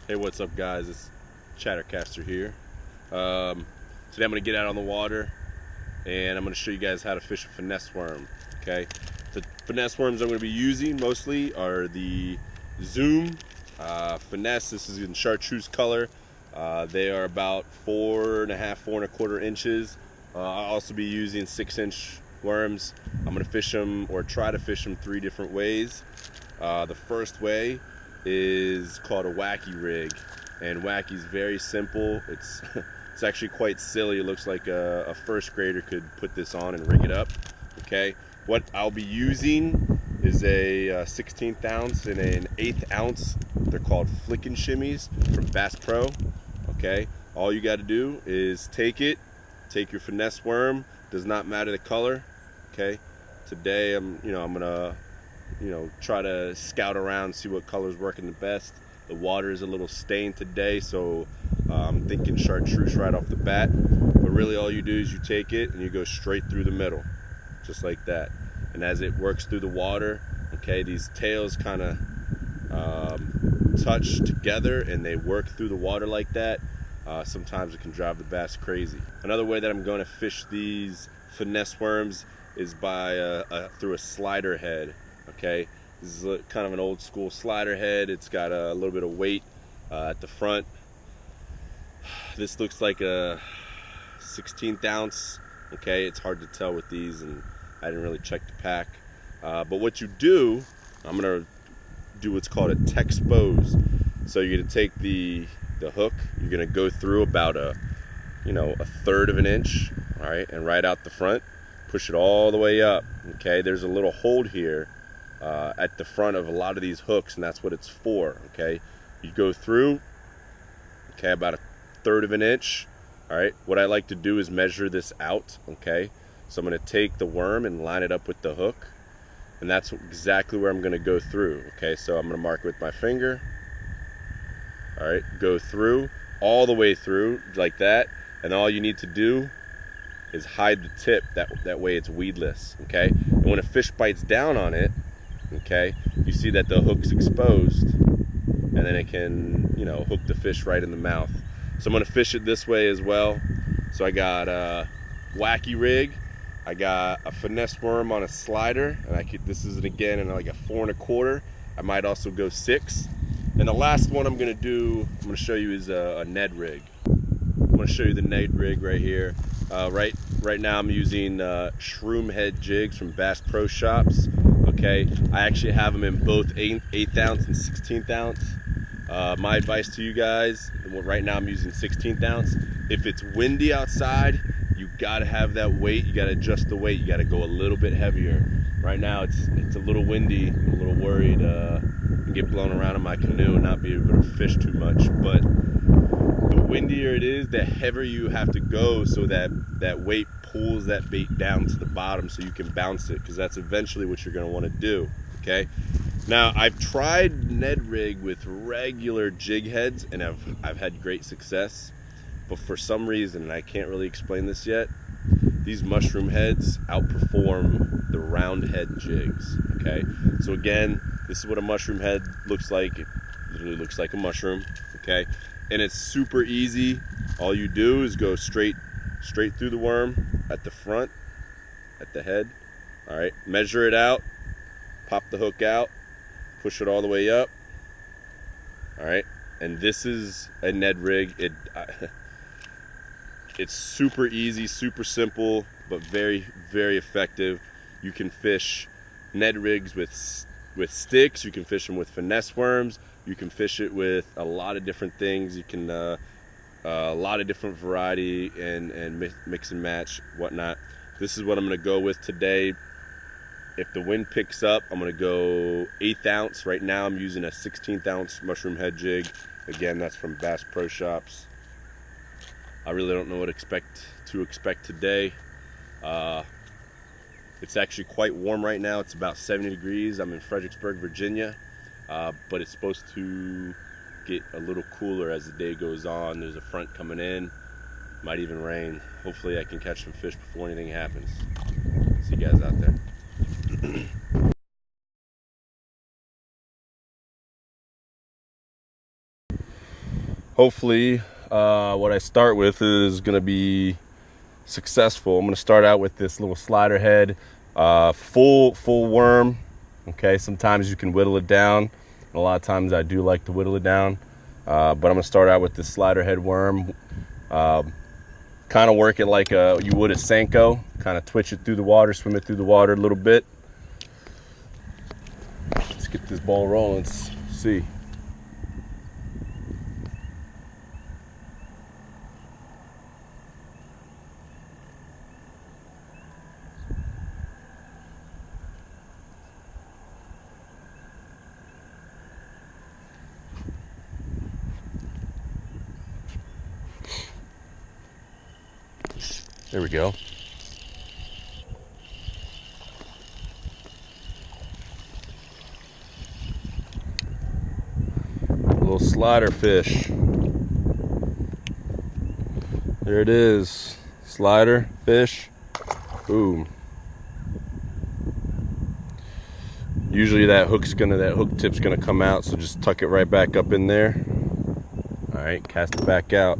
Hey, what's up, guys? It's ChatterCaster here. Today I'm going to get out on the water and I'm going to show you guys how to fish a finesse worm. Okay, the finesse worms I'm going to be using mostly are the Zoom finesse. This is in chartreuse color. They are about 4.5, 4.25 inches. I'll also be using 6-inch worms. I'm going to fish them, or try to fish them, 3 different ways. The first way is called a Wacky Rig, and Wacky's very simple. It's it's actually quite silly. It looks like a first grader could put this on and rig it up. Okay, what I'll be using is a 16th ounce and an 1/8 ounce. They're called flick and shimmies from Bass Pro. Okay, all you got to do is take your finesse worm. Does not matter the color. Okay, today I'm gonna try to scout around, see what color's working the best. The water is a little stained today, so I'm thinking chartreuse right off the bat. But really all you do is you take it and you go straight through the middle, just like that. And as it works through the water, okay, these tails kind of touch together and they work through the water like that. Sometimes it can drive the bass crazy. Another way that I'm going to fish these finesse worms is by through a slider head. Okay, this is kind of an old school slider head. It's got a little bit of weight at the front. This looks like a 16th ounce. Okay, it's hard to tell with these, and I didn't really check the pack. But what you do, I'm gonna do what's called a texpose. So you're gonna take the hook. You're gonna go through about a 1/3 of an inch. All right, and right out the front, push it all the way up. Okay, there's a little hold here at the front of a lot of these hooks, and that's what it's for. Okay, you go through, okay, about a 1/3 of an inch. All right, what I like to do is measure this out. Okay, so I'm going to take the worm and line it up with the hook, and that's exactly where I'm going to go through. Okay, so I'm going to mark it with my finger. All right, go through all the way through like that, and all you need to do is hide the tip. That way it's weedless. Okay, and when a fish bites down on it, okay, you see that the hook's exposed, and then it can hook the fish right in the mouth. So I'm going to fish it this way as well. So I got a Wacky Rig, I got a finesse worm on a slider, and this is again in like a 4.25. I might also go 6. And the last one I'm going to show you is a Ned rig. I'm going to show you the Ned rig right here. Right now I'm using shroom head jigs from Bass Pro Shops. Okay, I actually have them in both 1/8 ounce and 16th ounce. My advice to you guys, right now I'm using 16th ounce. If it's windy outside, you gotta have that weight. You gotta adjust the weight. You gotta go a little bit heavier. Right now it's a little windy. I'm a little worried and get blown around in my canoe and not be able to fish too much. But the windier it is, the heavier you have to go, so that weight pulls that bait down to the bottom so you can bounce it, because that's eventually what you're going to want to do. Okay, now I've tried Ned rig with regular jig heads and I've had great success, but for some reason, and I can't really explain this yet, these mushroom heads outperform the round head jigs. Okay, so again, this is what a mushroom head looks like. It literally looks like a mushroom. Okay, and it's super easy. All you do is go straight through the worm at the front, at the head. All right, measure it out, pop the hook out, push it all the way up. All right, and this is a Ned rig. It's super easy, super simple, but very, very effective. You can fish Ned rigs with sticks. You can fish them with finesse worms. You can fish it with a lot of different things. You can a lot of different variety and mix and match, whatnot. This is what I'm going to go with today. If the wind picks up, I'm going to go 1/8 ounce. Right now I'm using a 16th ounce mushroom head jig. Again, that's from Bass Pro Shops. I really don't know what to expect today. It's actually quite warm right now. It's about 70 degrees. I'm in Fredericksburg, Virginia, but it's supposed to get a little cooler as the day goes on. There's a front coming in. Might even rain. Hopefully I can catch some fish before anything happens. See you guys out there. hopefully what I start with is going to be successful. I'm going to start out with this little slider head, full worm. Okay, sometimes you can whittle it down, and a lot of times I do like to whittle it down, but I'm going to start out with this slider head worm. Kind of work it like you would a Senko, kind of twitch it through the water, swim it through the water a little bit. Let's get this ball rolling. Let's see. There we go. Little slider fish. There it is. Slider fish. Boom. Usually that hook tip's gonna come out, so just tuck it right back up in there. All right, cast it back out.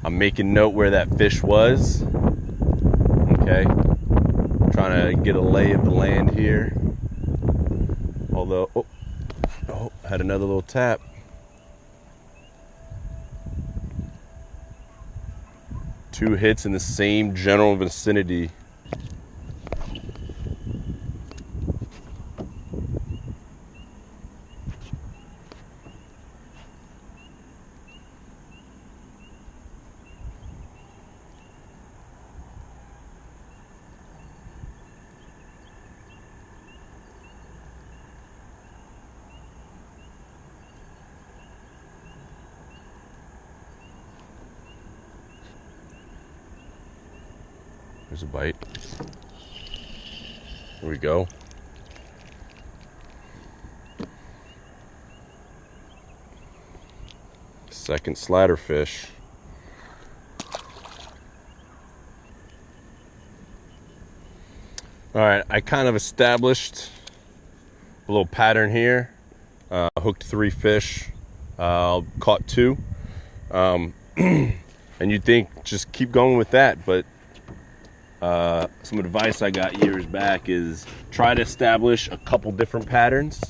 I'm making note where that fish was. Okay, trying to get a lay of the land here. Although, oh, had another little tap. Two hits in the same general vicinity. There's a bite. There we go. Second slider fish. All right, I kind of established a little pattern here. Hooked 3 fish, caught 2. And you'd think just keep going with that, but some advice I got years back is try to establish a couple different patterns.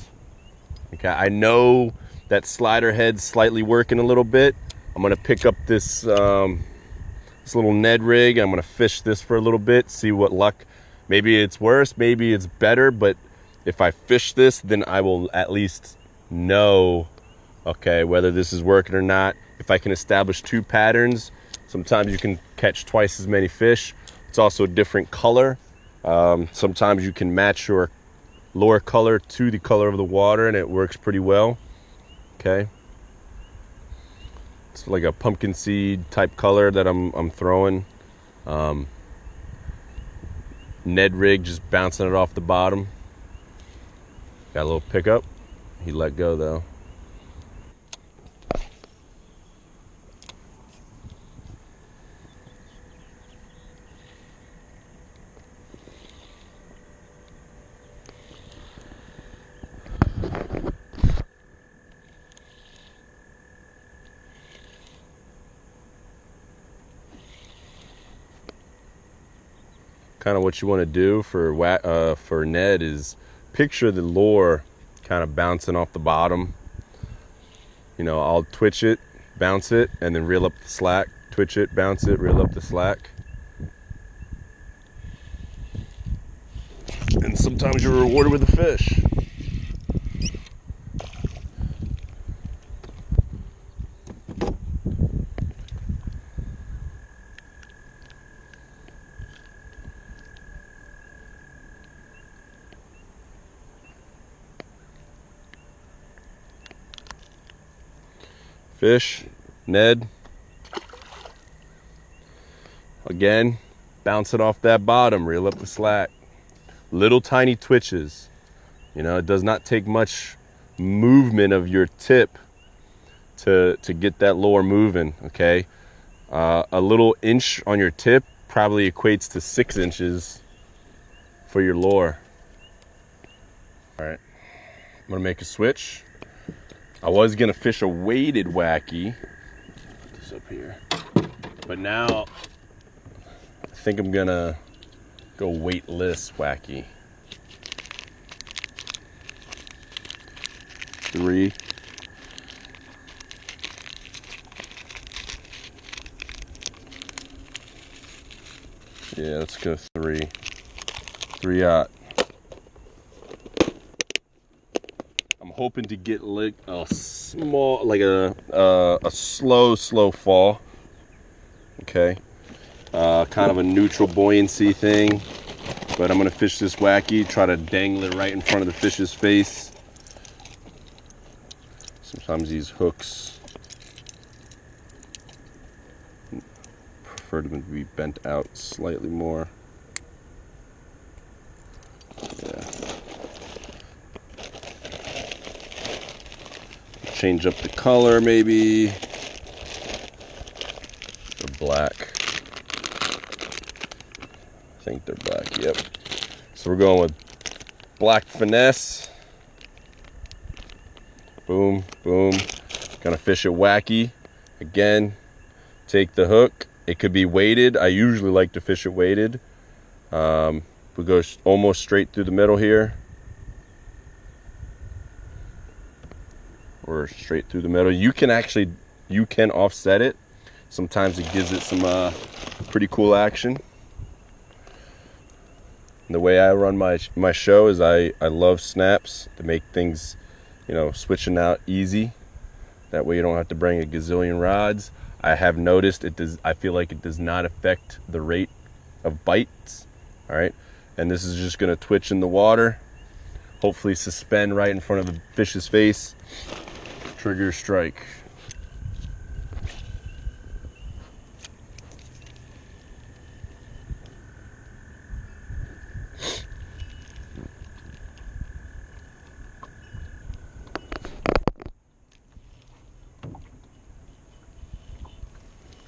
Okay, I know that slider head's slightly working a little bit. I'm gonna pick up this this little Ned rig. I'm gonna fish this for a little bit, see what luck. Maybe it's worse, maybe it's better, but if I fish this, then I will at least know, okay, whether this is working or not. If I can establish 2 patterns, sometimes you can catch twice as many fish. It's also a different color. Sometimes you can match your lure color to the color of the water, and it works pretty well. Okay, it's like a pumpkin seed type color that I'm throwing. Ned rig, just bouncing it off the bottom. Got a little pickup. He let go though. Kind of what you want to do for Ned is picture the lure kind of bouncing off the bottom. You know, I'll twitch it, bounce it, and then reel up the slack. Twitch it, bounce it, reel up the slack. And sometimes you're rewarded with a fish. Fish, Ned. Again, bounce it off that bottom, reel up the slack. Little tiny twitches. You know, it does not take much movement of your tip to get that lure moving, okay? A little inch on your tip probably equates to 6 inches for your lure. All right. I'm gonna make a switch. I was gonna fish a weighted wacky. Put this up here. But now I think I'm gonna go weightless wacky. 3. Yeah, let's go 3. 3-aught. I'm hoping to get like a small, like a slow fall. Okay. Kind of a neutral buoyancy thing. But I'm gonna fish this wacky, try to dangle it right in front of the fish's face. Sometimes these hooks, prefer them to be bent out slightly more. Yeah. Change up the color maybe. Or black. I think they're black, yep. So we're going with black finesse. Boom, boom. Gonna fish it wacky. Again, take the hook. It could be weighted. I usually like to fish it weighted. We go almost straight through the middle here. Or straight through the middle. You can offset it. Sometimes it gives it some pretty cool action. And the way I run my show is I love snaps to make things, you know, switching out easy. That way you don't have to bring a gazillion rods. I have noticed I feel like it does not affect the rate of bites. All right. And this is just going to twitch in the water. Hopefully suspend right in front of the fish's face. Trigger strike.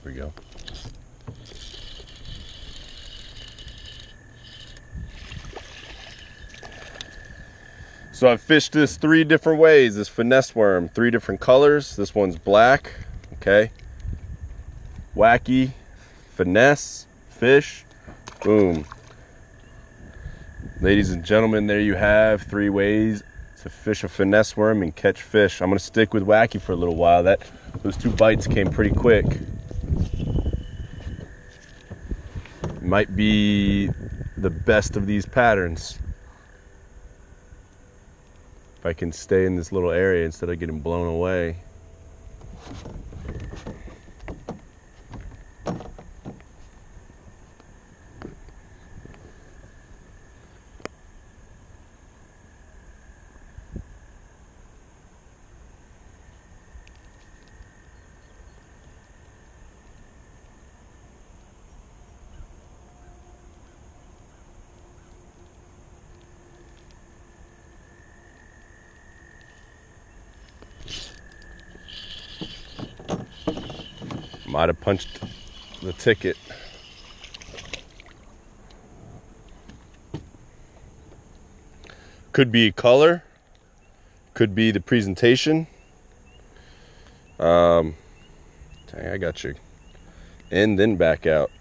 There we go. So I've fished this 3 different ways, this finesse worm, 3 different colors. This one's black, okay? Wacky, finesse, fish, boom. Ladies and gentlemen, there you have 3 ways to fish a finesse worm and catch fish. I'm gonna stick with wacky for a little while. Those 2 bites came pretty quick. Might be the best of these patterns. If I can stay in this little area instead of getting blown away. Might have punched the ticket. Could be color, could be the presentation. Dang, I got you. And then back out.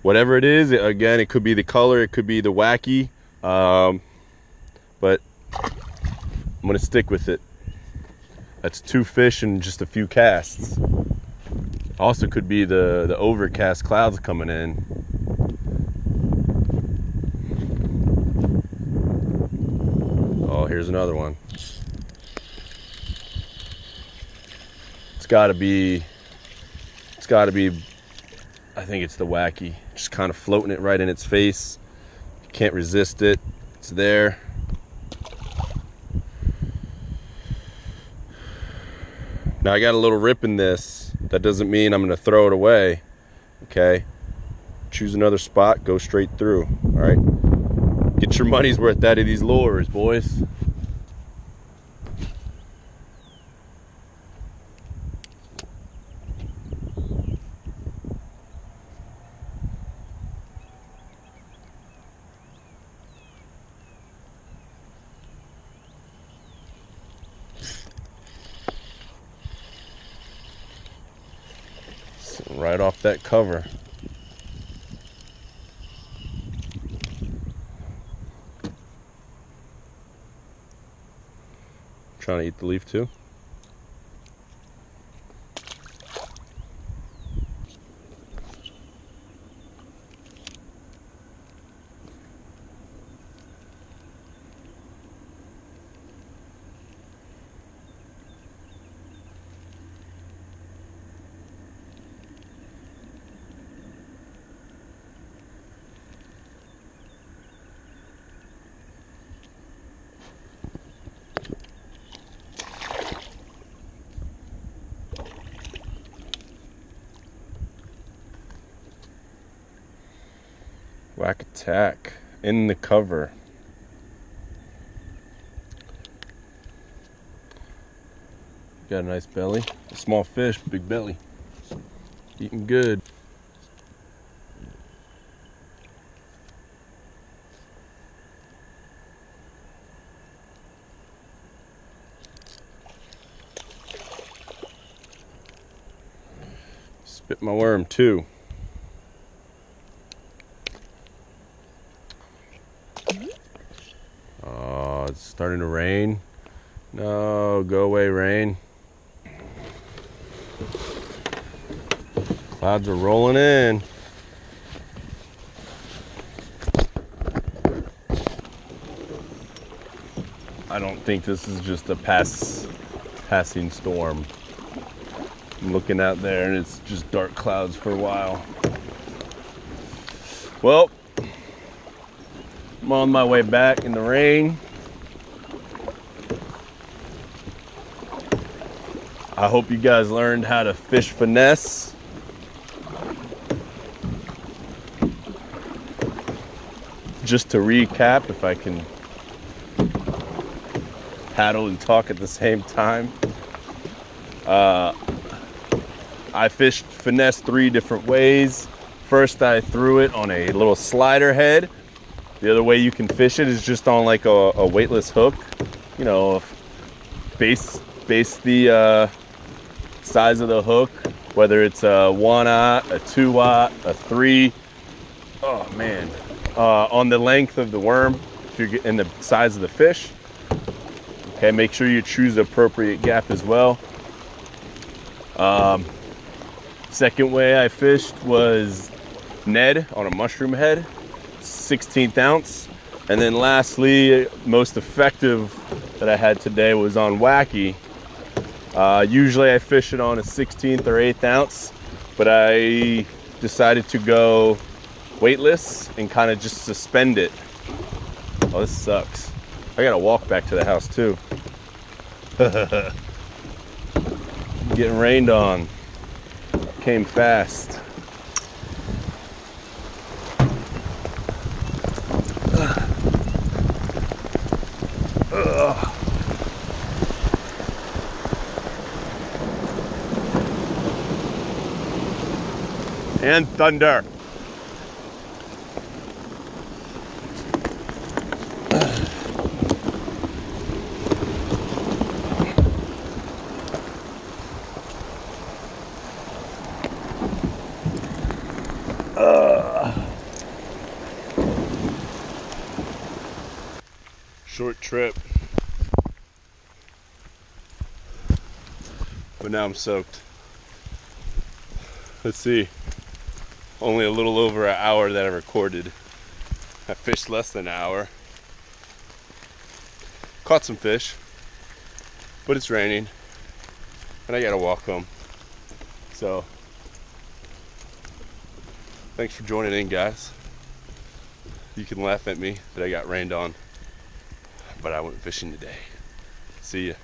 Whatever it is, again, it could be the color, it could be the wacky, but I'm gonna stick with it. That's 2 fish and just a few casts. Also could be the overcast clouds coming in. Oh, here's another one. It's gotta be, I think it's the wacky. Just kind of floating it right in its face. You can't resist it. It's there. Now I got a little rip in this. That doesn't mean I'm gonna throw it away. Okay. Choose another spot, go straight through. All right. Get your money's worth out of these lures, boys. right off that cover. Trying to eat the leaf too. Whack attack in the cover. Got a nice belly. A small fish, big belly. Eating good. Spit my worm too. Oh, it's starting to rain. No, go away, rain. Clouds are rolling in. I don't think this is just a passing storm. I'm looking out there and it's just dark clouds for a while. Well, I'm on my way back in the rain. I hope you guys learned how to fish finesse. Just to recap, if I can paddle and talk at the same time. I fished finesse 3 different ways. First, I threw it on a little slider head. The other way you can fish it is just on like a weightless hook. You know, base the size of the hook, whether it's a 1/0, a 2/0, a 3. Oh man. On the length of the worm, if you're getting the size of the fish. Okay, make sure you choose the appropriate gap as well. Second way I fished was Ned on a mushroom head, 16th ounce. And then lastly, most effective that I had today was on Wacky. Usually I fish it on a 16th or 8th ounce, but I decided to go weightless and kind of just suspend it. Oh, this sucks. I gotta walk back to the house too. Getting rained on. Came fast. And thunder. Short trip, but now I'm soaked. Let's see, only a little over an hour that I recorded. I fished less than an hour, caught some fish, but it's raining and I gotta walk home. So thanks for joining in, guys. You can laugh at me that I got rained on, but I went fishing today. See ya.